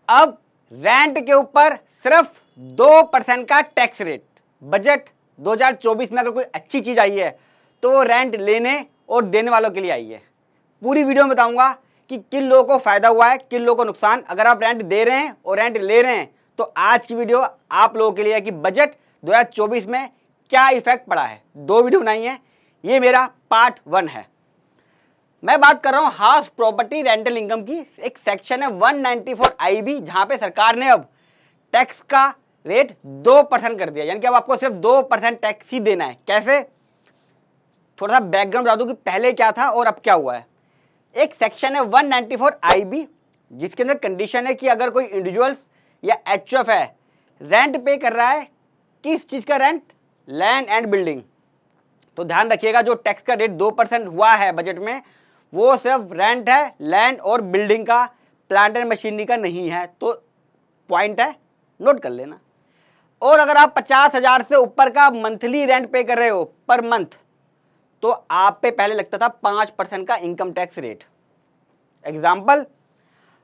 अब रेंट के ऊपर सिर्फ 2% का टैक्स रेट। बजट 2024 में अगर कोई अच्छी चीज आई है तो वो रेंट लेने और देने वालों के लिए आई है। पूरी वीडियो में बताऊंगा कि किन लोगों को फायदा हुआ है, किन लोगों को नुकसान। अगर आप रेंट दे रहे हैं और रेंट ले रहे हैं तो आज की वीडियो आप लोगों के लिए है कि बजट 2024 में क्या इफेक्ट पड़ा है। 2 वीडियो बनाई है, ये मेरा पार्ट 1 है। मैं बात कर रहा हूं हाउस प्रॉपर्टी रेंटल इनकम की। एक सेक्शन है 194 IB, जहां पे सरकार ने अब टैक्स का रेट 2% कर दिया, यानी कि अब आपको सिर्फ 2% टैक्स ही देना है। कैसे, थोड़ा सा बैकग्राउंड बता दूं कि पहले क्या था और अब क्या हुआ है। एक सेक्शन है 194 IB, जिसके अंदर कंडीशन है कि अगर कोई इंडिविजुअल्स या HUF है, रेंट पे कर रहा है, किस चीज का रेंट, लैंड एंड बिल्डिंग। तो ध्यान रखिएगा, जो टैक्स का रेट 2% हुआ है बजट में, वो सिर्फ रेंट है, लैंड और बिल्डिंग का, प्लांट एंड मशीनरी का नहीं है। तो पॉइंट है, नोट कर लेना। और अगर आप 50,000 से ऊपर का मंथली रेंट पे कर रहे हो पर मंथ, तो आप पे पहले लगता था 5% का इनकम टैक्स रेट। एग्जाम्पल,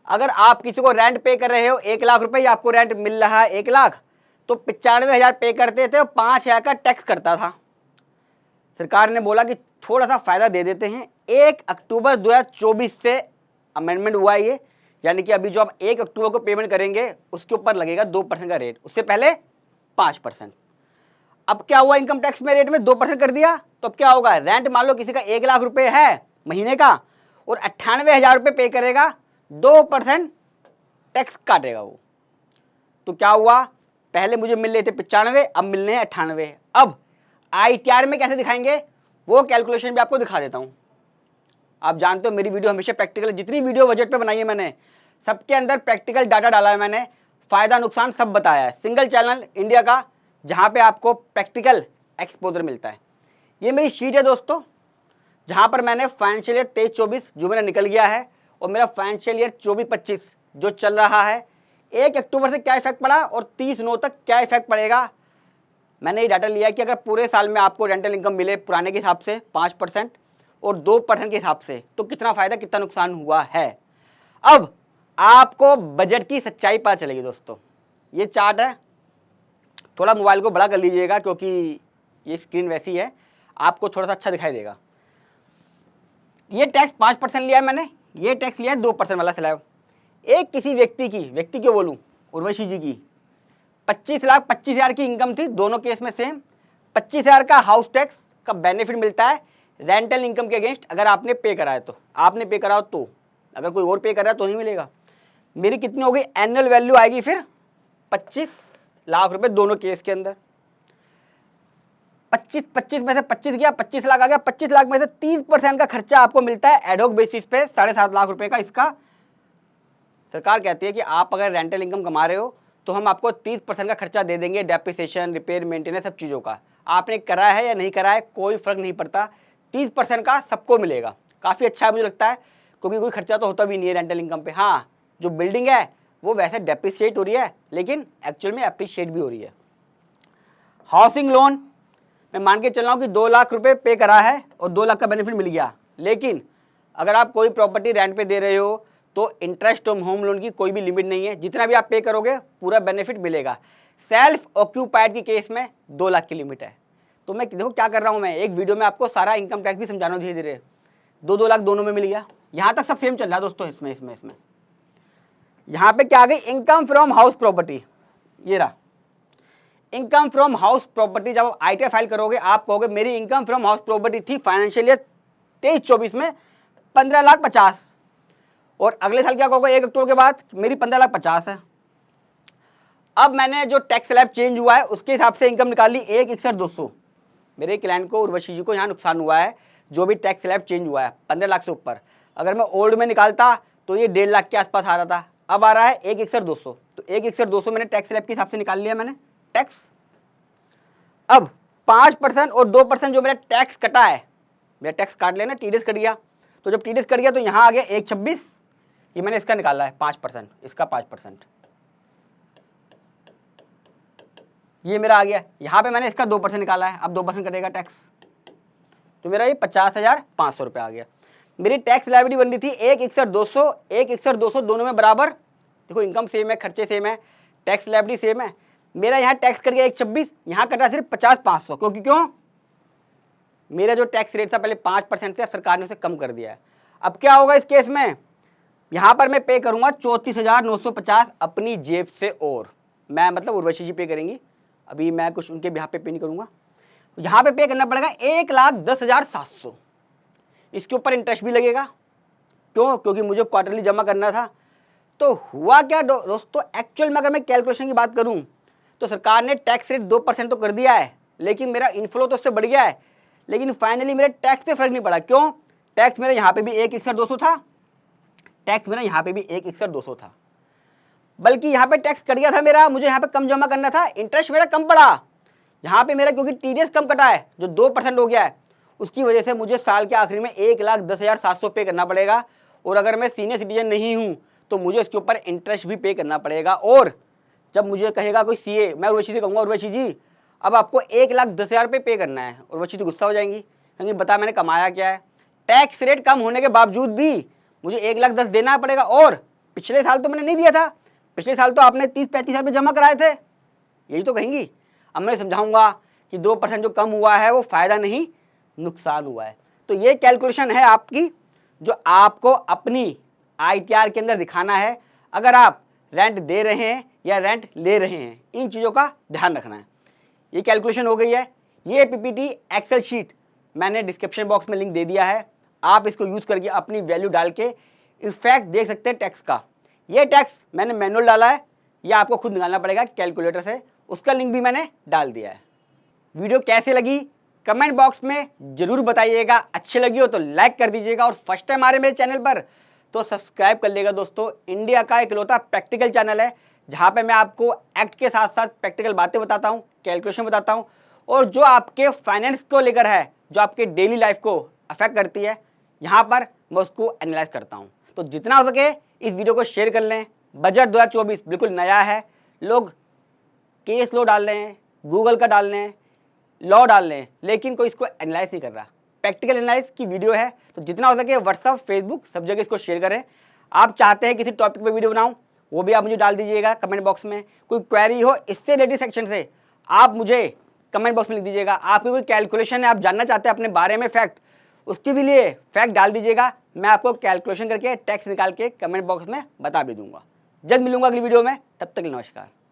अगर आप किसी को रेंट पे कर रहे हो 1 लाख रुपए, आपको रेंट मिल रहा है 1 लाख, तो 95,000 पे करते थे और 5,000 का टैक्स करता था। सरकार ने बोला कि थोड़ा सा फायदा दे देते हैं। 1 अक्टूबर 2024 से अमेंडमेंट हुआ है ये, यानी कि अभी जो आप 1 अक्टूबर को पेमेंट करेंगे उसके ऊपर लगेगा 2% का रेट, उससे पहले 5%। अब क्या हुआ, इनकम टैक्स में रेट में 2% कर दिया, तो अब क्या होगा, रेंट मान लो किसी का 1 लाख रुपए है महीने का और 98,000 रुपये पे करेगा, 2% टैक्स काटेगा वो। तो क्या हुआ, पहले मुझे मिल रहे थे 95, अब मिलने हैं 98। अब ITR में कैसे दिखाएंगे, वो कैलकुलेशन भी आपको दिखा देता हूं। आप जानते हो मेरी वीडियो हमेशा प्रैक्टिकल, जितनी वीडियो बजट पे बनाई है मैंने सबके अंदर प्रैक्टिकल डाटा डाला है, मैंने फायदा नुकसान सब बताया है। सिंगल चैनल इंडिया का जहां पे आपको प्रैक्टिकल एक्सपोजर मिलता है। ये मेरी शीट है दोस्तों, जहां पर मैंने फाइनेंशियल ईयर 23-24 जो मेरा निकल गया है और मेरा फाइनेंशियल ईयर 24-25 जो चल रहा है, 1 अक्टूबर से क्या इफेक्ट पड़ा और 30/9 तक क्या इफेक्ट पड़ेगा। मैंने ये डाटा लिया है कि अगर पूरे साल में आपको रेंटल इनकम मिले पुराने के हिसाब से 5% और 2% के हिसाब से, तो कितना फायदा कितना नुकसान हुआ है। अब आपको बजट की सच्चाई पता चलेगी दोस्तों। ये चार्ट है, थोड़ा मोबाइल को बड़ा कर लीजिएगा क्योंकि ये स्क्रीन वैसी है, आपको थोड़ा सा अच्छा दिखाई देगा। ये टैक्स 5% लिया है मैंने, ये टैक्स लिया है 2% वाला स्लैब। एक किसी व्यक्ति क्यों बोलूं, उर्वशी जी की 25,25,000 की इनकम थी, दोनों केस में सेम। 25,000 का हाउस टैक्स का बेनिफिट मिलता है रेंटल इनकम के अगेंस्ट, अगर आपने पे करा है तो। आपने पे करा हो तो, अगर कोई और पे कर रहा है तो नहीं मिलेगा। मेरी कितनी होगी एनुअल वैल्यू आएगी फिर 25 लाख रुपए दोनों केस के अंदर। 25 में से 25 गया, 25 लाख आ गया। 25 लाख में से 30% का खर्चा आपको मिलता है एडहोक बेसिस पे 7.5 लाख रुपए का। इसका सरकार कहती है कि आप अगर रेंटल इनकम कमा रहे हो तो हम आपको 30% का खर्चा दे देंगे, डेप्रिसिएशन, रिपेयर, मेंटेनेंस, सब चीज़ों का। आपने करा है या नहीं करा है कोई फर्क नहीं पड़ता, 30% का सबको मिलेगा। काफ़ी अच्छा है मुझे लगता है, क्योंकि कोई खर्चा तो होता भी नहीं है रेंटल इनकम पे। हाँ, जो बिल्डिंग है वो वैसे डेप्रिसिएट हो रही है, लेकिन एक्चुअल में अप्रिशिएट भी हो रही है। हाउसिंग लोन मैं मान के चल रहा हूँ कि 2 लाख रुपए पे करा है और 2 लाख का बेनिफिट मिल गया, लेकिन अगर आप कोई प्रॉपर्टी रेंट पे दे रहे हो तो इंटरेस्ट और होम लोन की कोई भी लिमिट नहीं है, जितना भी आप पे करोगे पूरा बेनिफिट मिलेगा। सेल्फ ऑक्यूपाइड की केस में 2 लाख की लिमिट है। तो मैं देखो क्या कर रहा हूँ, मैं एक वीडियो में आपको सारा इनकम टैक्स भी समझा रहा हूँ धीरे धीरे। 2-2 लाख दोनों में मिल गया, यहाँ तक सब सेम चल रहा है दोस्तों। इसमें यहाँ पे क्या आ गई, इनकम फ्रॉम हाउस प्रॉपर्टी। ये रहा इनकम फ्रॉम हाउस प्रॉपर्टी। जब आप ITR फाइल करोगे आप कहोगे मेरी इनकम फ्रॉम हाउस प्रॉपर्टी थी फाइनेंशियल ईयर 23-24 में 15,50,000, और अगले साल क्या कहोगे 1 अक्टूबर के बाद मेरी 15,50,000 है। अब मैंने जो टैक्स स्लैब चेंज हुआ है उसके हिसाब से इनकम निकाल ली 1,61,200। मेरे क्लाइंट को, उर्वशी जी को, यहाँ नुकसान हुआ है जो भी टैक्स स्लैब चेंज हुआ है 15 लाख से ऊपर। अगर मैं ओल्ड में निकालता तो ये 1.5 लाख के आसपास आ रहा था, अब आ रहा है 1,61,200। तो 1,61,200 मैंने टैक्स स्लैब के हिसाब से निकाल लिया मैंने टैक्स। अब 5% और 2% जो मेरा टैक्स कटा है, मेरा टैक्स काट लेना, TDS कट गया। तो जब TDS कट गया तो यहाँ आ गया 1,26, ये मैंने इसका निकाला है 5%, इसका 5%, ये मेरा आ गया। यहाँ पे मैंने इसका 2% निकाला है, अब 2% कटेगा टैक्स, तो मेरा ये 50,500 रुपये आ गया। मेरी टैक्स लायबिलिटी बन रही थी 1,61,200, 1,61,200 दोनों में बराबर देखो इनकम सेम है, खर्चे सेम है, टैक्स लायबिलिटी सेम है। मेरा यहाँ टैक्स कट गया 126, यहाँ कटा सिर्फ 50-500, क्योंकि क्यों, मेरा जो टैक्स रेट था पहले 5% था, सरकार ने उसे कम कर दिया है। अब क्या होगा इस केस में, यहाँ पर मैं पे करूँगा 34,950 अपनी जेब से, और मैं मतलब उर्वशी जी पे करेंगी, अभी मैं कुछ उनके बिहाफ पे नहीं करूँगा। यहाँ पे करना पड़ेगा 1,10,700, इसके ऊपर इंटरेस्ट भी लगेगा। क्यों, क्योंकि मुझे क्वार्टरली जमा करना था। तो हुआ क्या दोस्तों, एक्चुअल में अगर मैं कैलकुलेशन की बात करूं तो सरकार ने टैक्स रेट 2% तो कर दिया है, लेकिन मेरा इनफ्लो तो उससे बढ़ गया है, लेकिन फाइनली मेरे टैक्स पे फर्क नहीं पड़ा। क्यों, टैक्स मेरा यहाँ पे भी 1,61,200 था, टैक्स मेरा यहाँ पे भी 1,61,200 था, बल्कि यहाँ पे टैक्स कट गया था मेरा, मुझे यहाँ पे कम जमा करना था, इंटरेस्ट मेरा कम पड़ा यहाँ पे मेरा, क्योंकि टीडीएस कम कटा है जो 2% हो गया है, उसकी वजह से मुझे साल के आखिरी में 1,10,700 पे करना पड़ेगा। और अगर मैं सीनियर सिटीजन नहीं हूँ तो मुझे उसके ऊपर इंटरेस्ट भी पे करना पड़ेगा। और जब मुझे कहेगा कोई सीए, मैं उर्वशी से कहूँगा उर्वशी जी अब आपको 1,10,000 पे करना है, उर्वशी तो गुस्सा हो जाएंगी, क्योंकि बता मैंने कमाया क्या है, टैक्स रेट कम होने के बावजूद भी मुझे 1,10,000 देना पड़ेगा। और पिछले साल तो मैंने नहीं दिया था, पिछले साल तो आपने 30-35 हज़ार रुपये जमा कराए थे, यही तो कहेंगी। अब मैं समझाऊंगा कि 2% जो कम हुआ है वो फ़ायदा नहीं नुकसान हुआ है। तो ये कैलकुलेशन है आपकी, जो आपको अपनी आईटीआर के अंदर दिखाना है। अगर आप रेंट दे रहे हैं या रेंट ले रहे हैं, इन चीज़ों का ध्यान रखना है। ये कैलकुलेशन हो गई है। ये पीपीटी एक्सेल शीट मैंने डिस्क्रिप्शन बॉक्स में लिंक दे दिया है, आप इसको यूज़ करके अपनी वैल्यू डाल के इफेक्ट देख सकते हैं टैक्स का। ये टैक्स मैंने मैनुअल डाला है, ये आपको खुद निकालना पड़ेगा कैलकुलेटर से, उसका लिंक भी मैंने डाल दिया है। वीडियो कैसे लगी कमेंट बॉक्स में जरूर बताइएगा, अच्छी लगी हो तो लाइक कर दीजिएगा, और फर्स्ट टाइम आ रहे मेरे चैनल पर तो सब्सक्राइब कर लेगा। दोस्तों इंडिया का इकलौता प्रैक्टिकल चैनल है जहाँ पे मैं आपको एक्ट के साथ साथ प्रैक्टिकल बातें बताता हूँ, कैलकुलेशन बताता हूँ, और जो आपके फाइनेंस को लेकर है, जो आपके डेली लाइफ को अफेक्ट करती है, यहाँ पर मैं उसको एनालाइज करता हूँ। तो जितना हो सके इस वीडियो को शेयर कर लें। बजट 2024 बिल्कुल नया है, लोग केस लॉ डाल रहे हैं, गूगल का डाल रहे हैं, लॉ डाल रहे हैं, लेकिन कोई इसको एनालाइज नहीं कर रहा। प्रैक्टिकल एनालाइज की वीडियो है, तो जितना हो सके व्हाट्सअप, फेसबुक सब जगह इसको शेयर करें। आप चाहते हैं किसी टॉपिक पे वीडियो बनाऊं, वो भी आप मुझे डाल दीजिएगा कमेंट बॉक्स में। कोई क्वेरी हो इससे रिलेटेड सेक्शन से, आप मुझे कमेंट बॉक्स में लिख दीजिएगा। आपकी कोई कैलकुलेशन है, आप जानना चाहते हैं अपने बारे में फैक्ट, उसके भी लिए फैक्ट डाल दीजिएगा, मैं आपको कैलकुलेशन करके टैक्स निकाल के कमेंट बॉक्स में बता भी दूंगा। जल्द मिलूंगा अगली वीडियो में, तब तक नमस्कार।